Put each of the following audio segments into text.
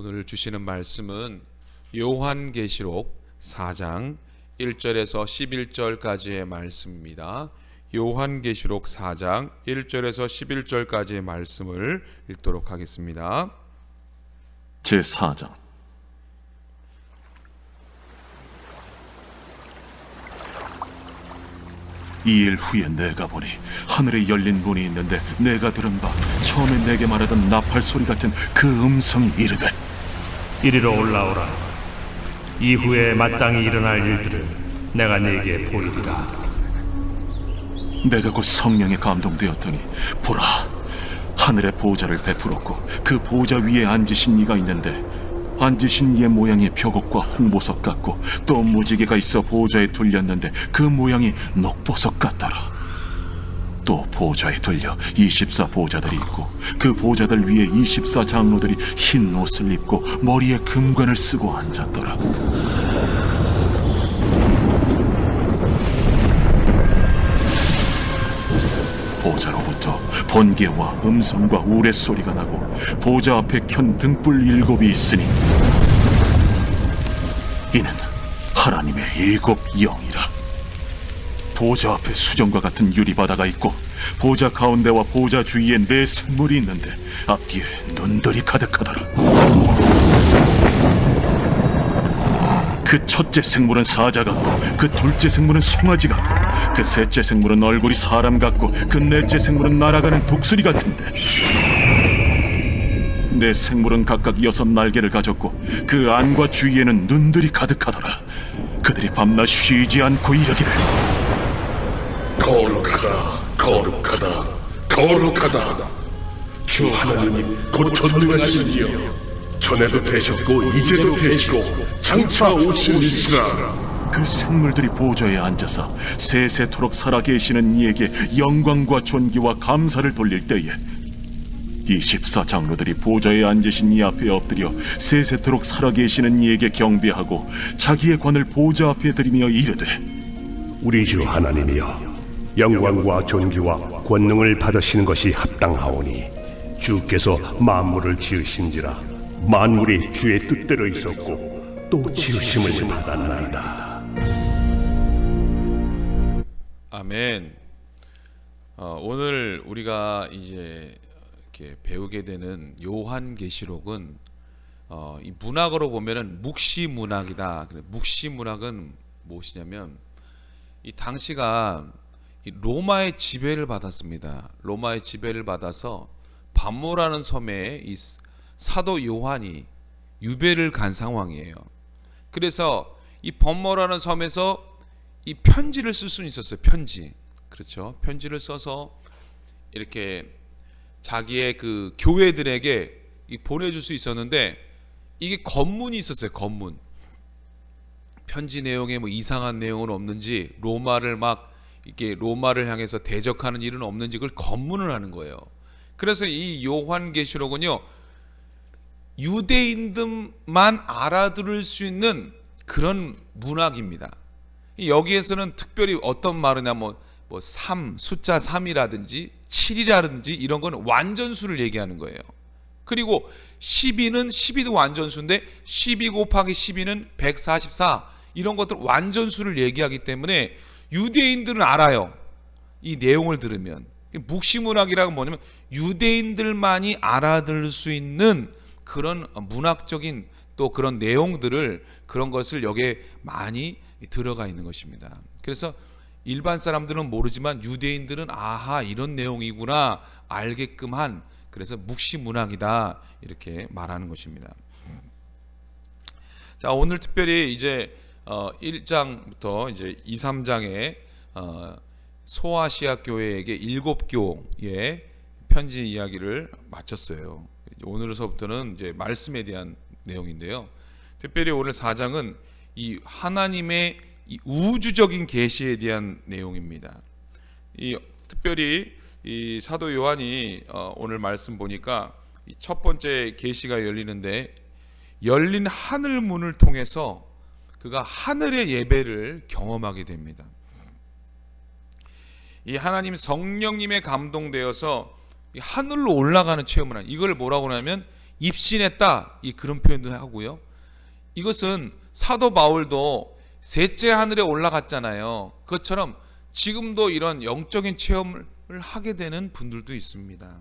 오늘 주시는 말씀은 요한계시록 4장 1절에서 11절까지의 말씀입니다. 요한계시록 4장 1절에서 11절까지의 말씀을 읽도록 하겠습니다. 제4장. 이 일 후에 내가 보니 하늘에 열린 문이 있는데 내가 들은 바 처음에 내게 말하던 나팔 소리 같은 그 음성이 이르되 이리로 올라오라. 이후에 마땅히 일어날 일들을 내가 네게 보이리라. 내가 곧 성령에 감동되었더니 보라, 하늘에 보좌를 베풀었고 그 보좌 위에 앉으신 이가 있는데 앉으신 이의 모양이 벽옥과 홍보석 같고 또 무지개가 있어 보좌에 둘렸는데 그 모양이 녹보석 같더라. 또 보좌에 둘려 24 보좌들이 있고 그 보좌들 위에 24 장로들이 흰 옷을 입고 머리에 금관을 쓰고 앉았더라. 보좌로부터 번개와 음성과 우레소리가 나고 보좌 앞에 켠 등불 7이 있으니 이는 하나님의 7 영이라. 보좌 앞에 수정과 같은 유리바다가 있고 보좌 가운데와 보좌 주위에 4 생물이 있는데 앞뒤에 눈들이 가득하더라. 그 첫째 생물은 사자 같고 그 둘째 생물은 송아지 같고 그 셋째 생물은 얼굴이 사람 같고 그 넷째 생물은 날아가는 독수리 같은데 4 생물은 각각 6 날개를 가졌고 그 안과 주위에는 눈들이 가득하더라. 그들이 밤낮 쉬지 않고 이르기를 거룩하다, 거룩하다, 거룩하다. 주 하나님 곧 전능하신 이여, 전에도 되셨고 이제도 되시고 장차 오시리시라. 그 생물들이 보좌에 앉아서 세세토록 살아계시는 이에게 영광과 존귀와 감사를 돌릴 때에 24 장로들이 보좌에 앉으신 이 앞에 엎드려 세세토록 살아계시는 이에게 경배하고 자기의 관을 보좌 앞에 들이며 이르되 우리 주 하나님이여, 영광과 존귀와 권능을 받으시는 것이 합당하오니 주께서 만물을 지으신지라 만물이 주의 뜻대로 있었고 또 지으심을 받았나이다. 아멘. 오늘 우리가 이제 이렇게 배우게 되는 요한계시록은 이 문학으로 보면은 묵시문학이다. 묵시문학은 무엇이냐면 이 당시가 이 로마의 지배를 받았습니다. 로마의 지배를 받아서 반모라는 섬에 이 사도 요한이 유배를 간 상황이에요. 그래서 이 번모라는 섬에서 이 편지를 쓸 수는 있었어요. 편지. 그렇죠. 편지를 써서 이렇게 자기의 그 교회들에게 보내줄 수 있었는데 이게 검문이 있었어요. 검문. 편지 내용에 뭐 이상한 내용은 없는지, 로마를 막 이게 로마를 향해서 대적하는 일은 없는지 그걸 검문을 하는 거예요. 그래서 이 요한계시록은요, 유대인들만 알아들을 수 있는 그런 문학입니다. 여기에서는 특별히 어떤 말이냐, 뭐 3, 숫자 3이라든지 7이라든지 이런 건 완전수를 얘기하는 거예요. 그리고 12도 완전수인데 12 곱하기 12는 144, 이런 것들 완전수를 얘기하기 때문에 유대인들은 알아요. 이 내용을 들으면. 묵시문학이라고 뭐냐면 유대인들만이 알아들을 수 있는 그런 문학적인 또 그런 내용들을, 그런 것을 여기에 많이 들어가 있는 것입니다. 그래서 일반 사람들은 모르지만 유대인들은 아하, 이런 내용이구나 알게끔 한, 그래서 묵시문학이다 이렇게 말하는 것입니다. 자, 오늘 특별히 이제 1장부터 이제 2, 3장에 소아시아 교회에게 7교의 편지 이야기를 마쳤어요. 오늘서부터는 이제 말씀에 대한 내용인데요. 특별히 오늘 4장은 이 하나님의 이 우주적인 계시에 대한 내용입니다. 특별히 이 사도 요한이 오늘 말씀 보니까 첫 번째 계시가 열리는데, 열린 하늘 문을 통해서 그가 하늘의 예배를 경험하게 됩니다. 이 하나님 성령님에 감동되어서 하늘로 올라가는 체험을 하는, 이걸 뭐라고 하냐면 입신했다, 이 그런 표현도 하고요. 이것은 사도 바울도 셋째 하늘에 올라갔잖아요. 그것처럼 지금도 이런 영적인 체험을 하게 되는 분들도 있습니다.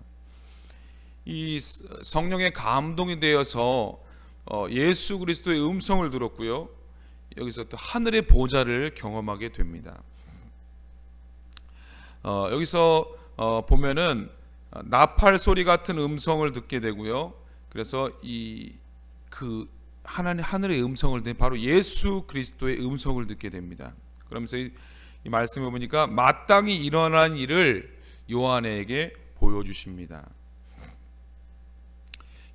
이 성령의 감동이 되어서 예수 그리스도의 음성을 들었고요. 여기서 또 하늘의 보좌를 경험하게 됩니다. 여기서 보면은 나팔 소리 같은 음성을 듣게 되고요. 그래서 그 하늘의 음성을 듣는 바로 예수 그리스도의 음성을 듣게 됩니다. 그러면서 이 말씀을 보니까 마땅히 일어난 일을 요한에게 보여주십니다.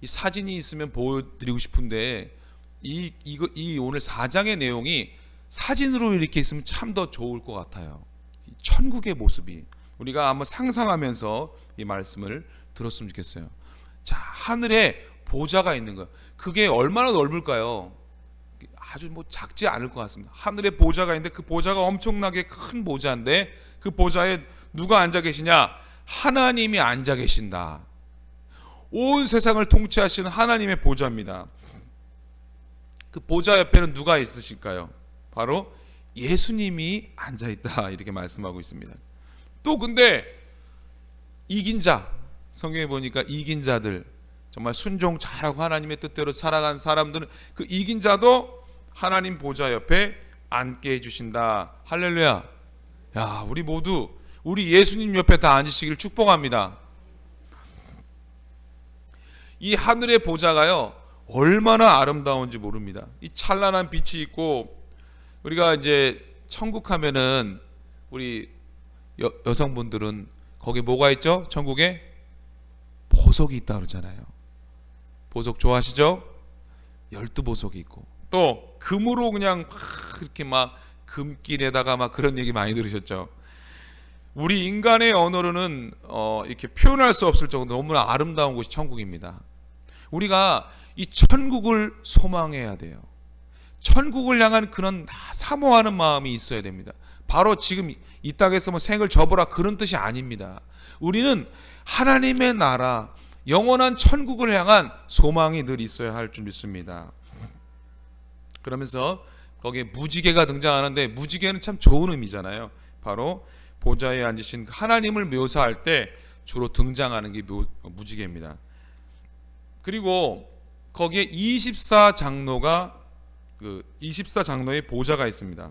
이 사진이 있으면 보여드리고 싶은데 이 오늘 4장의 내용이 사진으로 이렇게 있으면 참 더 좋을 것 같아요. 천국의 모습이 우리가 한번 상상하면서 이 말씀을 들었으면 좋겠어요. 자, 하늘에 보좌가 있는 거, 그게 얼마나 넓을까요? 아주 작지 않을 것 같습니다. 하늘에 보좌가 있는데 그 보좌가 엄청나게 큰 보좌인데 그 보좌에 누가 앉아 계시냐? 하나님이 앉아 계신다. 온 세상을 통치하시는 하나님의 보좌입니다. 그 보좌 옆에는 누가 있으실까요? 바로 예수님이 앉아 있다, 이렇게 말씀하고 있습니다. 또 근데 이긴 자, 성경에 보니까 이긴 자들, 정말 순종 잘하고 하나님의 뜻대로 살아간 사람들은 그 이긴 자도 하나님 보좌 옆에 앉게 해주신다. 할렐루야. 야, 우리 모두 우리 예수님 옆에 다 앉으시기를 축복합니다. 이 하늘의 보좌가요, 얼마나 아름다운지 모릅니다. 이 찬란한 빛이 있고, 우리가 이제 천국 하면은 우리 여성분들은 거기에 뭐가 있죠? 천국에 보석이 있다 그러잖아요. 보석 좋아하시죠? 12보석이 있고, 또 금으로 그냥 이렇게 막 금길에다가 막 그런 얘기 많이 들으셨죠? 우리 인간의 언어로는 이렇게 표현할 수 없을 정도로 너무나 아름다운 곳이 천국입니다. 우리가 이 천국을 소망해야 돼요. 천국을 향한 그런 사모하는 마음이 있어야 됩니다. 바로 지금 이 땅에서 생을 접어라 그런 뜻이 아닙니다. 우리는 하나님의 나라, 영원한 천국을 향한 소망이 늘 있어야 할 줄 믿습니다. 그러면서 거기에 무지개가 등장하는데, 무지개는 참 좋은 의미잖아요. 바로 보좌에 앉으신 하나님을 묘사할 때 주로 등장하는 게 무지개입니다. 그리고 거기에 24장로가 24장로의 보좌가 있습니다.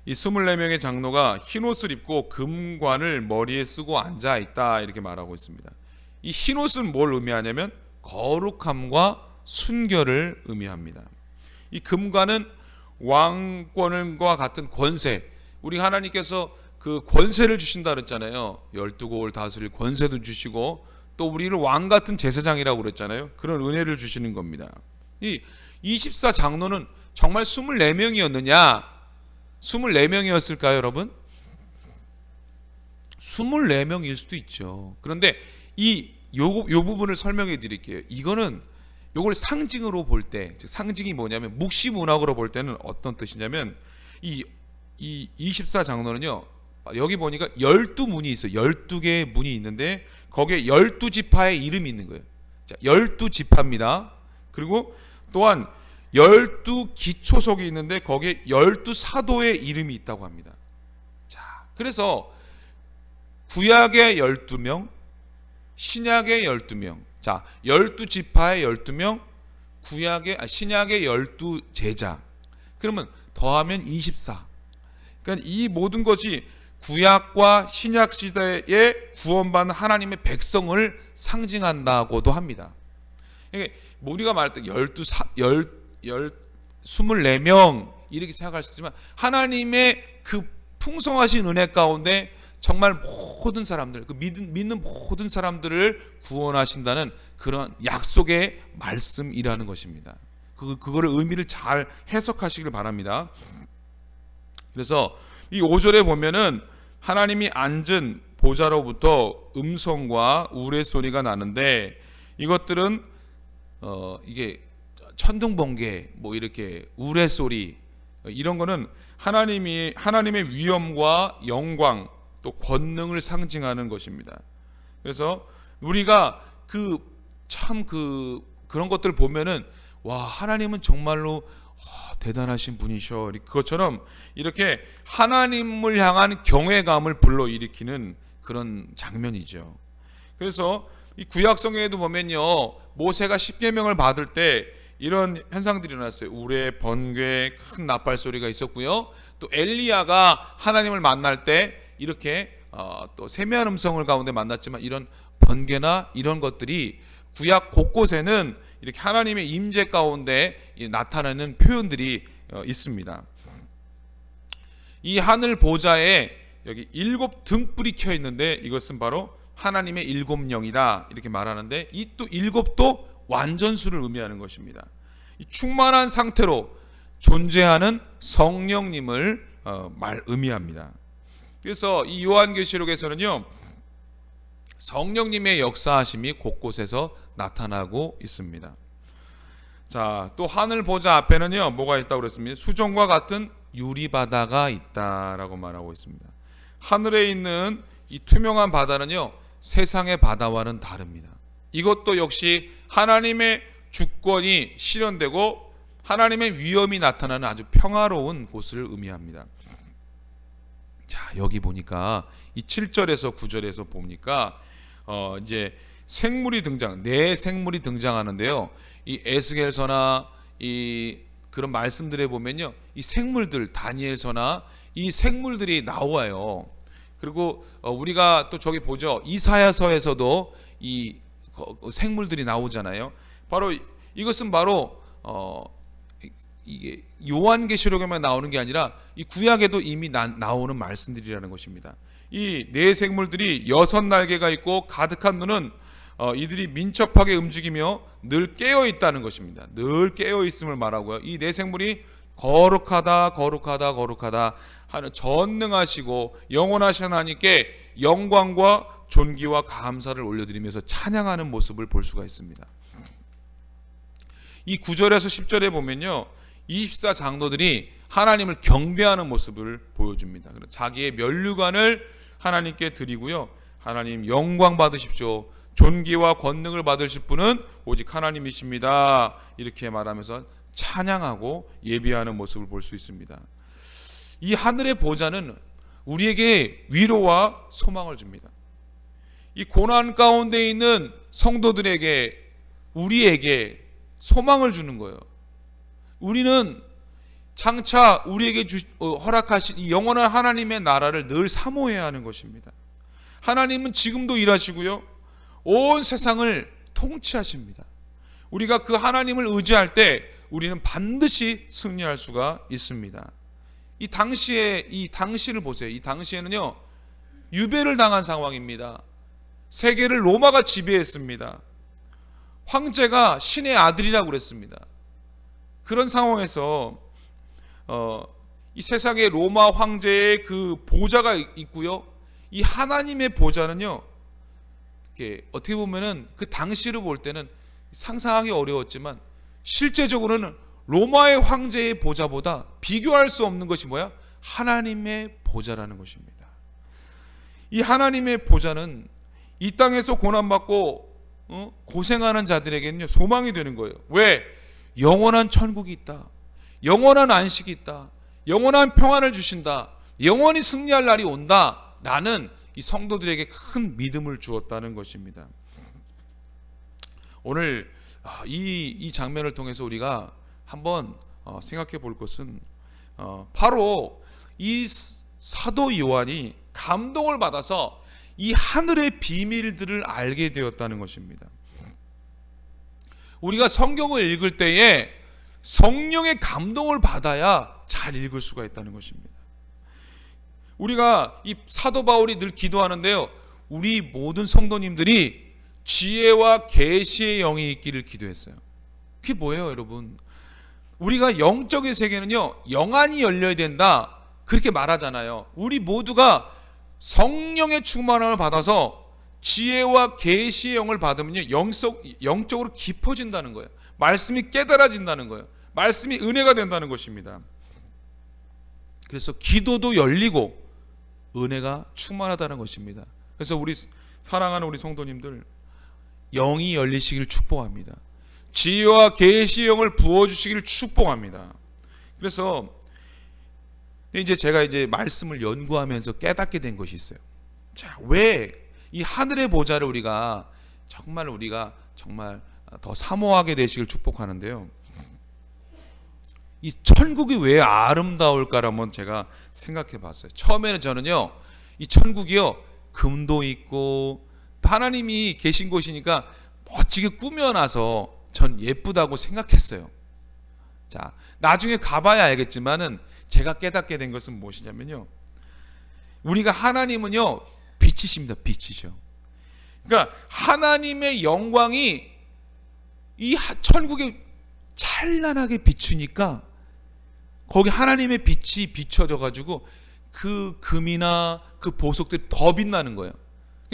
이 24명의 장로가 흰옷을 입고 금관을 머리에 쓰고 앉아 있다, 이렇게 말하고 있습니다. 이 흰옷은 뭘 의미하냐면 거룩함과 순결을 의미합니다. 이 금관은 왕권과 같은 권세, 우리 하나님께서 그 권세를 주신다 그랬잖아요. 12고을 다스릴 권세도 주시고, 또 우리를 왕 같은 제사장이라고 그랬잖아요. 그런 은혜를 주시는 겁니다. 이 24장로는 정말 24명이었느냐? 24명이었을까요, 여러분? 24명일 수도 있죠. 그런데 요 부분을 설명해 드릴게요. 요걸 상징으로 볼 때, 즉 상징이 뭐냐면, 묵시문학으로 볼 때는 어떤 뜻이냐면, 이 24장로는요, 여기 보니까 12문이 있어요. 12개의 문이 있는데 거기에 12지파의 이름이 있는 거예요. 자, 12지파입니다. 그리고 또한 12기초석이 있는데 거기에 12사도의 이름이 있다고 합니다. 자, 그래서 구약의 12명, 신약의 12명, 자, 12지파의 12명, 신약의 12제자, 그러면 더하면 24. 그러니까 이 모든 것이 구약과 신약 시대에 구원받은 하나님의 백성을 상징한다고도 합니다. 그러니까 우리가 말할 때 24명 이렇게 생각할 수 있지만, 하나님의 그 풍성하신 은혜 가운데 정말 모든 사람들, 그 믿는 모든 사람들을 구원하신다는 그런 약속의 말씀이라는 것입니다. 그거를 의미를 잘 해석하시길 바랍니다. 그래서 이 5절에 보면은 하나님이 앉은 보좌로부터 음성과 우레소리가 나는데, 이것들은 이게 천둥번개, 이렇게 우레소리, 이런 거는 하나님의 위엄과 영광, 또 권능을 상징하는 것입니다. 그래서 우리가 그 참 그런 것들 보면은 와, 하나님은 정말로 대단하신 분이셔. 그것처럼 이렇게 하나님을 향한 경외감을 불러일으키는 그런 장면이죠. 그래서 이 구약 성경에도 보면요, 모세가 십계명을 받을 때 이런 현상들이 일어났어요. 우레, 번개, 큰 나팔 소리가 있었고요. 또 엘리야가 하나님을 만날 때 이렇게 또 세미한 음성을 가운데 만났지만 이런 번개나 이런 것들이 구약 곳곳에는 이렇게 하나님의 임재 가운데 나타나는 표현들이 있습니다. 이 하늘 보좌에 여기 7 등불이 켜 있는데 이것은 바로 하나님의 7 영이다 이렇게 말하는데, 이 또 7도 완전수를 의미하는 것입니다. 이 충만한 상태로 존재하는 성령님을 의미합니다. 그래서 이 요한계시록에서는요, 성령님의 역사하심이 곳곳에서 나타나고 있습니다. 자, 또 하늘 보좌 앞에는요, 뭐가 있다고 그랬습니다. 수정과 같은 유리바다가 있다라고 말하고 있습니다. 하늘에 있는 이 투명한 바다는요, 세상의 바다와는 다릅니다. 이것도 역시 하나님의 주권이 실현되고 하나님의 위엄이 나타나는 아주 평화로운 곳을 의미합니다. 자, 여기 보니까 이 7절에서 9절에서 보니까 이제 생물이 네 생물이 등장하는데요. 이 에스겔서나 이 그런 말씀들에 보면요, 이 생물들, 다니엘서나 이 생물들이 나와요. 그리고 우리가 또 저기 보죠, 이사야서에서도 이 생물들이 나오잖아요. 바로 이것은 바로 이게 요한계시록에만 나오는 게 아니라 이 구약에도 이미 나오는 말씀들이라는 것입니다. 이 네 생물들이 6 날개가 있고 가득한 눈은 이들이 민첩하게 움직이며 늘 깨어 있다는 것입니다. 늘 깨어 있음을 말하고요. 이 네 생물이 거룩하다, 거룩하다, 거룩하다 하는 전능하시고 영원하신 하나님께 영광과 존귀와 감사를 올려드리면서 찬양하는 모습을 볼 수가 있습니다. 이 9절에서 10절에 보면요, 24장로들이 하나님을 경배하는 모습을 보여줍니다. 자기의 면류관을 하나님께 드리고요, 하나님 영광 받으십시오, 존귀와 권능을 받으실 분은 오직 하나님이십니다, 이렇게 말하면서 찬양하고 예배하는 모습을 볼 수 있습니다. 이 하늘의 보좌는 우리에게 위로와 소망을 줍니다. 이 고난 가운데 있는 성도들에게, 우리에게 소망을 주는 거예요. 우리는 장차 우리에게 허락하신 이 영원한 하나님의 나라를 늘 사모해야 하는 것입니다. 하나님은 지금도 일하시고요, 온 세상을 통치하십니다. 우리가 그 하나님을 의지할 때 우리는 반드시 승리할 수가 있습니다. 이 당시를 보세요. 이 당시에는요, 유배를 당한 상황입니다. 세계를 로마가 지배했습니다. 황제가 신의 아들이라고 그랬습니다. 그런 상황에서 이 세상에 로마 황제의 그 보좌가 있고요, 이 하나님의 보좌는요, 어떻게 보면은 그 당시를 볼 때는 상상하기 어려웠지만 실제적으로는 로마의 황제의 보좌보다 비교할 수 없는 것이 뭐야? 하나님의 보좌라는 것입니다. 이 하나님의 보좌는 이 땅에서 고난받고 고생하는 자들에게는요, 소망이 되는 거예요. 왜? 영원한 천국이 있다, 영원한 안식이 있다, 영원한 평안을 주신다, 영원히 승리할 날이 온다 라는 이 성도들에게 큰 믿음을 주었다는 것입니다. 오늘 이 장면을 통해서 우리가 한번 생각해 볼 것은 바로 이 사도 요한이 감동을 받아서 이 하늘의 비밀들을 알게 되었다는 것입니다. 우리가 성경을 읽을 때에 성령의 감동을 받아야 잘 읽을 수가 있다는 것입니다. 우리가 이 사도 바울이 늘 기도하는데요, 우리 모든 성도님들이 지혜와 계시의 영이 있기를 기도했어요. 그게 뭐예요, 여러분? 우리가 영적인 세계는요, 영안이 열려야 된다 그렇게 말하잖아요. 우리 모두가 성령의 충만함을 받아서 지혜와 계시의 영을 받으면요, 영적으로 깊어진다는 거예요. 말씀이 깨달아진다는 거예요. 말씀이 은혜가 된다는 것입니다. 그래서 기도도 열리고 은혜가 충만하다는 것입니다. 그래서 우리 사랑하는 우리 성도님들, 영이 열리시길 축복합니다. 지혜와 계시의 영을 부어주시기를 축복합니다. 그래서 이제 제가 이제 말씀을 연구하면서 깨닫게 된 것이 있어요. 자, 왜 이 하늘의 보좌를 우리가 정말 더 사모하게 되시길 축복하는데요. 이 천국이 왜 아름다울까를 한번 제가 생각해 봤어요. 처음에는 저는요, 이 천국이요, 금도 있고 하나님이 계신 곳이니까 멋지게 꾸며놔서 전 예쁘다고 생각했어요. 자, 나중에 가봐야 알겠지만은 제가 깨닫게 된 것은 무엇이냐면요, 우리가 하나님은요 빛이십니다. 빛이죠. 그러니까 하나님의 영광이 이 천국에 찬란하게 비추니까 거기 하나님의 빛이 비춰져 가지고 그 금이나 그 보석들이 더 빛나는 거예요.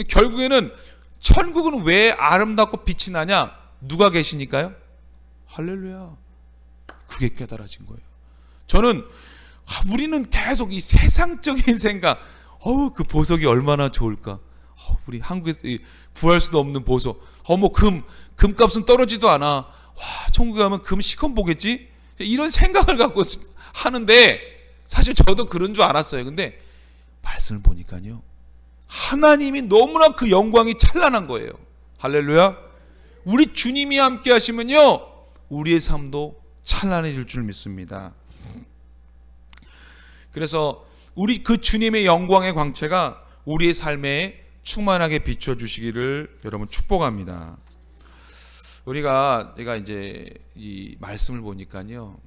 결국에는 천국은 왜 아름답고 빛이 나냐? 누가 계시니까요? 할렐루야. 그게 깨달아진 거예요. 저는 우리는 계속 이 세상적인 생각, 그 보석이 얼마나 좋을까? 우리 한국에서 구할 수도 없는 보석. 뭐 금값은 떨어지도 않아. 와, 천국에 가면 금 시커먼 보겠지? 이런 생각을 갖고 하는데 사실 저도 그런 줄 알았어요. 근데 말씀을 보니까요, 하나님이 너무나 그 영광이 찬란한 거예요. 할렐루야. 우리 주님이 함께 하시면요, 우리의 삶도 찬란해질 줄 믿습니다. 그래서 우리 그 주님의 영광의 광채가 우리의 삶에 충만하게 비춰주시기를 여러분 축복합니다. 제가 이제 이 말씀을 보니까요,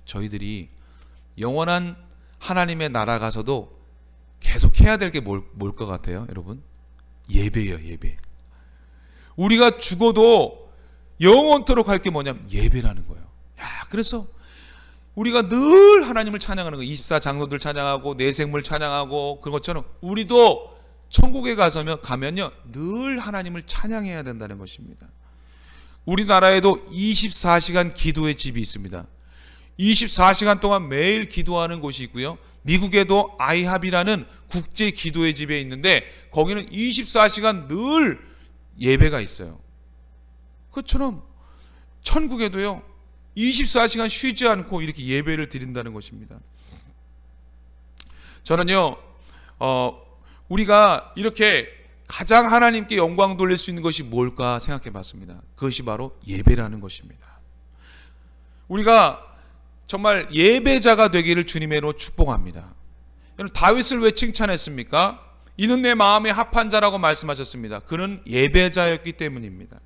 저희들이 영원한 하나님의 나라 가서도 계속 해야 될 게 뭘 것 같아요, 여러분? 예배예요, 예배. 우리가 죽어도 영원토록 할 게 뭐냐면 예배라는 거예요. 그래서 우리가 늘 하나님을 찬양하는 거예요. 24장로들 찬양하고 내생물 찬양하고 그런 것처럼 우리도 천국에 가면요 늘 하나님을 찬양해야 된다는 것입니다. 우리나라에도 24시간 기도의 집이 있습니다. 24시간 동안 매일 기도하는 곳이 있고요. 미국에도 아이합이라는 국제 기도의 집에 있는데 거기는 24시간 늘 예배가 있어요. 그것처럼 천국에도요 24시간 쉬지 않고 이렇게 예배를 드린다는 것입니다. 저는요 우리가 이렇게 가장 하나님께 영광 돌릴 수 있는 것이 뭘까 생각해 봤습니다. 그것이 바로 예배라는 것입니다. 우리가 정말 예배자가 되기를 주님의 이름으로 축복합니다. 여러분, 다윗을 왜 칭찬했습니까? 이는 내 마음에 합한 자라고 말씀하셨습니다. 그는 예배자였기 때문입니다.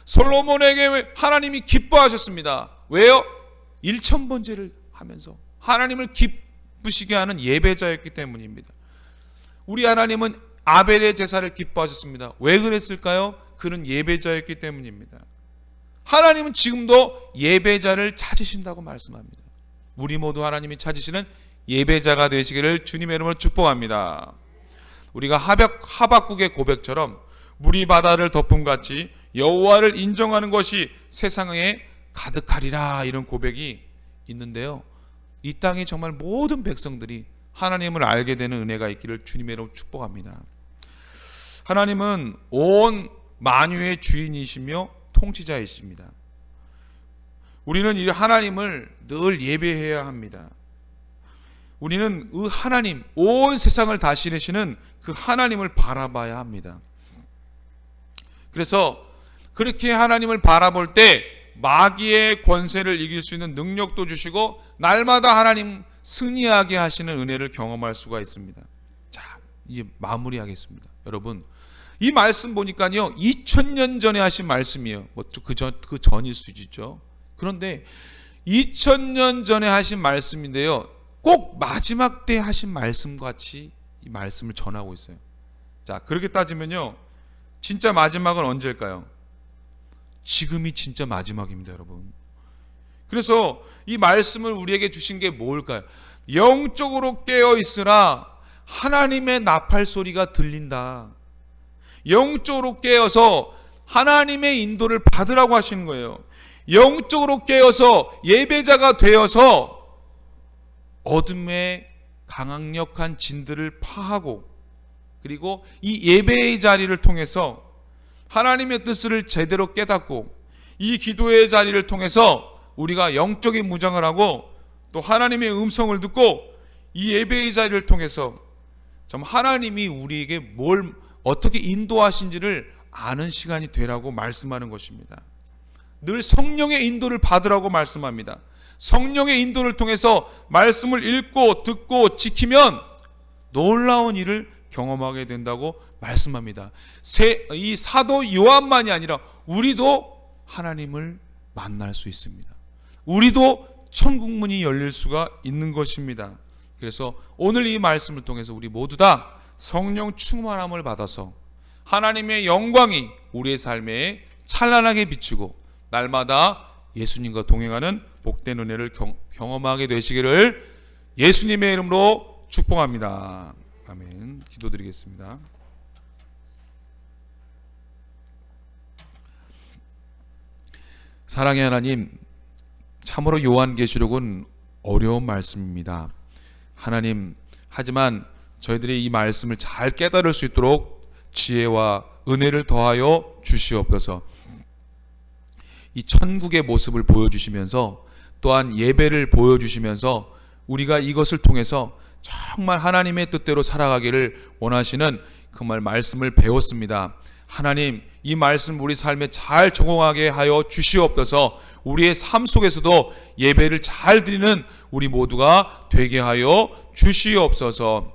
솔로몬에게 하나님이 기뻐하셨습니다. 왜요? 1000번제를 하면서 하나님을 기쁘시게 하는 예배자였기 때문입니다. 우리 하나님은 아벨의 제사를 기뻐하셨습니다. 왜 그랬을까요? 그는 예배자였기 때문입니다. 하나님은 지금도 예배자를 찾으신다고 말씀합니다. 우리 모두 하나님이 찾으시는 예배자가 되시기를 주님의 이름으로 축복합니다. 우리가 하박국의 고백처럼 물이 바다를 덮음같이 여호와를 인정하는 것이 세상에 가득하리라, 이런 고백이 있는데요, 이 땅에 정말 모든 백성들이 하나님을 알게 되는 은혜가 있기를 주님의 이름으로 축복합니다. 하나님은 온 만유의 주인이시며 통치자이십니다. 우리는 이 하나님을 늘 예배해야 합니다. 우리는 그 하나님, 온 세상을 다스리시는 그 하나님을 바라봐야 합니다. 그래서 그렇게 하나님을 바라볼 때 마귀의 권세를 이길 수 있는 능력도 주시고 날마다 하나님 승리하게 하시는 은혜를 경험할 수가 있습니다. 자, 이제 마무리하겠습니다. 여러분, 이 말씀 보니까요 2000년 전에 하신 말씀이에요. 그 전일 수도 있죠. 그런데 2000년 전에 하신 말씀인데요, 꼭 마지막 때 하신 말씀같이 이 말씀을 전하고 있어요. 자, 그렇게 따지면요 진짜 마지막은 언제일까요? 지금이 진짜 마지막입니다, 여러분. 그래서 이 말씀을 우리에게 주신 게 뭘까요? 영적으로 깨어 있으라, 하나님의 나팔 소리가 들린다. 영적으로 깨어서 하나님의 인도를 받으라고 하시는 거예요. 영적으로 깨어서 예배자가 되어서 어둠의 강력한 진들을 파하고, 그리고 이 예배의 자리를 통해서 하나님의 뜻을 제대로 깨닫고 이 기도의 자리를 통해서 우리가 영적인 무장을 하고 또 하나님의 음성을 듣고 이 예배의 자리를 통해서 참 하나님이 우리에게 뭘 어떻게 인도하신지를 아는 시간이 되라고 말씀하는 것입니다. 늘 성령의 인도를 받으라고 말씀합니다. 성령의 인도를 통해서 말씀을 읽고 듣고 지키면 놀라운 일을 경험하게 된다고 말씀합니다. 이 사도 요한만이 아니라 우리도 하나님을 만날 수 있습니다. 우리도 천국 문이 열릴 수가 있는 것입니다. 그래서 오늘 이 말씀을 통해서 우리 모두 다 성령 충만함을 받아서 하나님의 영광이 우리의 삶에 찬란하게 비치고 날마다 예수님과 동행하는 복된 은혜를 경험하게 되시기를 예수님의 이름으로 축복합니다. 아멘. 기도드리겠습니다. 사랑의 하나님, 참으로 요한계시록은 어려운 말씀입니다. 하나님, 하지만 저희들이 이 말씀을 잘 깨달을 수 있도록 지혜와 은혜를 더하여 주시옵소서. 이 천국의 모습을 보여주시면서 또한 예배를 보여주시면서 우리가 이것을 통해서 정말 하나님의 뜻대로 살아가기를 원하시는 그 말씀을 배웠습니다. 하나님, 이 말씀 우리 삶에 잘 적용하게 하여 주시옵소서. 우리의 삶 속에서도 예배를 잘 드리는 우리 모두가 되게 하여 주시옵소서.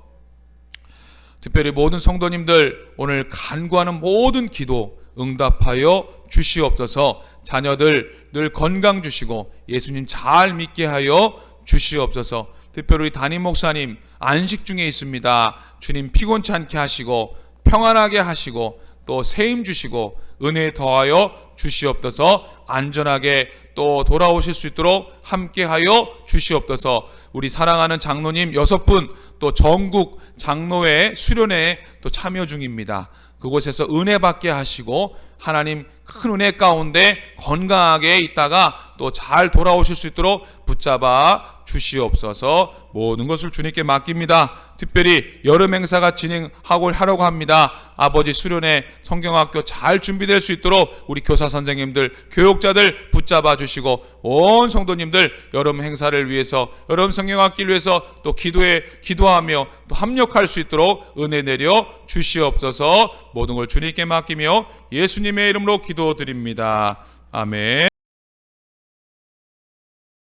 특별히 모든 성도님들 오늘 간구하는 모든 기도 응답하여 주시옵소서. 자녀들 늘 건강 주시고 예수님 잘 믿게 하여 주시옵소서. 특별히 우리 담임 목사님 안식 중에 있습니다. 주님 피곤치 않게 하시고 평안하게 하시고 또 세임 주시고 은혜 더하여 주시옵소서. 안전하게 또 돌아오실 수 있도록 함께하여 주시옵소서. 우리 사랑하는 장로님 6분 또 전국 장로회 수련회에 또 참여 중입니다. 그곳에서 은혜 받게 하시고 하나님 큰 은혜 가운데 건강하게 있다가 또 잘 돌아오실 수 있도록 붙잡아 주시옵소서. 모든 것을 주님께 맡깁니다. 특별히 여름 행사가 진행하고 하려고 합니다. 아버지 수련회 성경학교 잘 준비될 수 있도록 우리 교사 선생님들 교육자들 붙잡아 주시고 온 성도님들 여름 행사를 위해서 여름 성경학기를 위해서 또 기도하며 또 합력할 수 있도록 은혜 내려 주시옵소서. 모든 걸 주님께 맡기며 예수님의 이름으로 기도드립니다. 아멘.